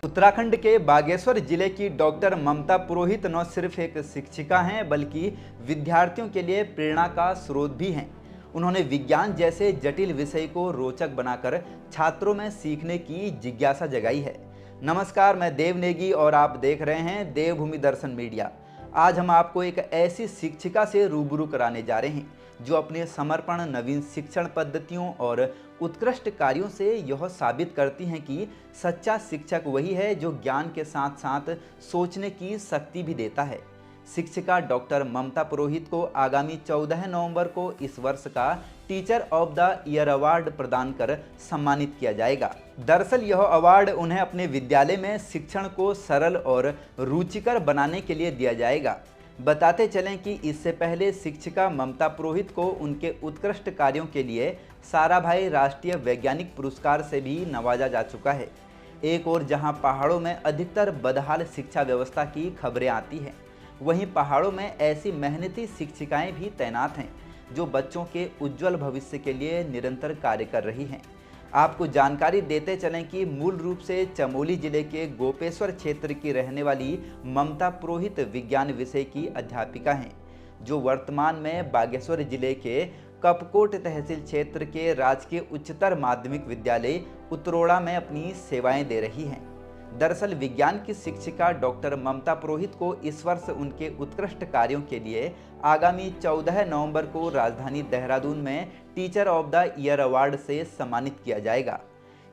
उत्तराखंड के बागेश्वर जिले की डॉक्टर ममता पुरोहित न सिर्फ एक शिक्षिका हैं बल्कि विद्यार्थियों के लिए प्रेरणा का स्रोत भी हैं। उन्होंने विज्ञान जैसे जटिल विषय को रोचक बनाकर छात्रों में सीखने की जिज्ञासा जगाई है। नमस्कार, मैं देव नेगी और आप देख रहे हैं देवभूमि दर्शन मीडिया। आज हम आपको एक ऐसी शिक्षिका से रूबरू कराने जा रहे हैं जो अपने समर्पण, नवीन शिक्षण पद्धतियों और उत्कृष्ट कार्यों से यह साबित करती हैं कि सच्चा शिक्षक वही है जो ज्ञान के साथ साथ सोचने की शक्ति भी देता है। शिक्षिका डॉक्टर ममता पुरोहित को आगामी 14 नवंबर को इस वर्ष का teacher of the year award प्रदान कर सम्मानित किया जाएगा। दरअसल यह अवार्ड उन्हें अपने विद्यालय में शिक्षण को सरल और रुचिकर बनाने के लिए दिया जाएगा। बताते चलें कि इससे पहले शिक्षिका ममता पुरोहित को उनके उत्कृष्ट कार्यों के लिए साराभाई राष्ट्रीय वैज्ञानिक पुरस्कार से भी नवाजा जा चुका है। एक और जहां पहाड़ों में अधिकतर बदहाल शिक्षा व्यवस्था की खबरें आती हैं, वहीं पहाड़ों में ऐसी मेहनती शिक्षिकाएं भी तैनात हैं जो बच्चों के उज्जवल भविष्य के लिए निरंतर कार्य कर रही हैं। आपको जानकारी देते चलें कि मूल रूप से चमोली जिले के गोपेश्वर क्षेत्र की रहने वाली ममता पुरोहित विज्ञान विषय की अध्यापिका हैं, जो वर्तमान में बागेश्वर जिले के कपकोट तहसील क्षेत्र के राजकीय उच्चतर माध्यमिक विद्यालय उतरोड़ा में अपनी सेवाएं दे रही हैं। दरअसल विज्ञान की शिक्षिका डॉक्टर ममता पुरोहित को इस वर्ष उनके उत्कृष्ट कार्यों के लिए आगामी 14 नवंबर को राजधानी देहरादून में teacher of the year award से सम्मानित किया जाएगा।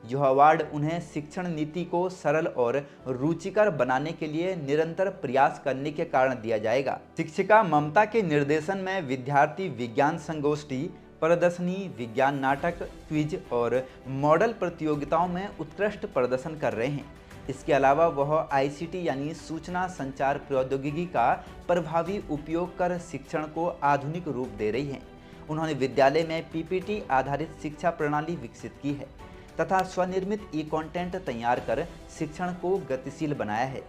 यह अवार्ड उन्हें शिक्षण नीति को सरल और रुचिकर बनाने के लिए निरंतर प्रयास करने के कारण दिया जाएगा। शिक्षिका ममता के निर्देशन में विद्यार्थी विज्ञान संगोष्ठी, प्रदर्शनी, विज्ञान नाटक, क्विज और मॉडल प्रतियोगिताओं में उत्कृष्ट प्रदर्शन कर रहे हैं। इसके अलावा वह आईसीटी यानी सूचना संचार प्रौद्योगिकी का प्रभावी उपयोग कर शिक्षण को आधुनिक रूप दे रही हैं। उन्होंने विद्यालय में पीपीटी आधारित शिक्षा प्रणाली विकसित की है तथा स्वनिर्मित ई-कंटेंट तैयार कर शिक्षण को गतिशील बनाया है।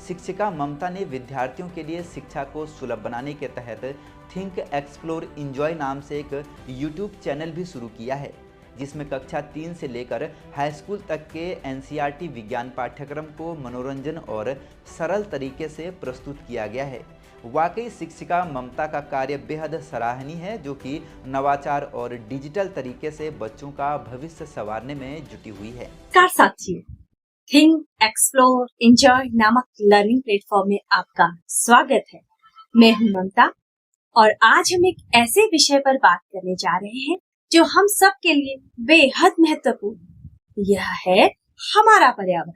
शिक्षिका ममता ने विद्यार्थियों के लिए शिक्षा को सुलभ बनाने के तहत थिंक, एक्सप्लोर, इंजॉय नाम से एक यूट्यूब चैनल भी शुरू किया है, जिसमें कक्षा 3 से लेकर हाई स्कूल तक के एनसीईआरटी विज्ञान पाठ्यक्रम को मनोरंजन और सरल तरीके से प्रस्तुत किया गया है। वाकई शिक्षिका ममता का कार्य बेहद सराहनीय है, जो कि नवाचार और डिजिटल तरीके से बच्चों का भविष्य संवारने में जुटी हुई है। साथियों, थिंक, एक्सप्लोर, एंजॉय नामक लर्निंग प्लेटफॉर्म में आपका स्वागत है। मैं हूं ममता और आज हम एक ऐसे विषय पर बात करने जा रहे हैं जो हम सब के लिए बेहद महत्वपूर्ण। यह है हमारा पर्यावरण।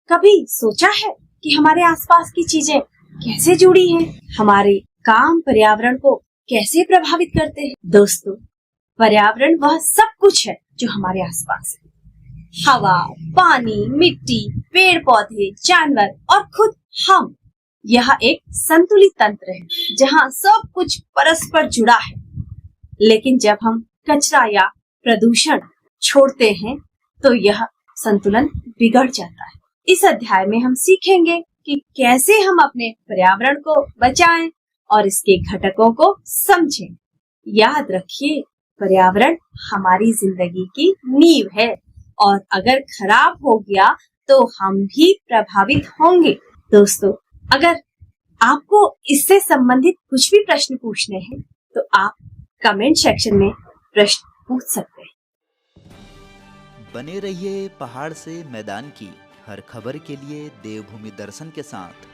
कभी सोचा है कि हमारे आसपास की चीजें कैसे जुड़ी हैं? हमारे काम पर्यावरण को कैसे प्रभावित करते हैं? दोस्तों, पर्यावरण वह सब कुछ है जो हमारे आसपास है। हवा, पानी, मिट्टी, पेड़ पौधे, जानवर और खुद हम। यह एक संतुलित तंत्र है जहाँ सब कुछ परस्पर जुड़ा है। लेकिन जब हम कचरा या प्रदूषण छोड़ते हैं तो यह संतुलन बिगड़ जाता है। इस अध्याय में हम सीखेंगे कि कैसे हम अपने पर्यावरण को बचाएं और इसके घटकों को समझें। याद रखिए, पर्यावरण हमारी जिंदगी की नींव है और अगर खराब हो गया तो हम भी प्रभावित होंगे। दोस्तों, अगर आपको इससे संबंधित कुछ भी प्रश्न पूछने हैं तो आप कमेंट सेक्शन में प्रश्न पूछ सकते हैं। बने रहिए पहाड़ से मैदान की हर खबर के लिए देवभूमि दर्शन के साथ।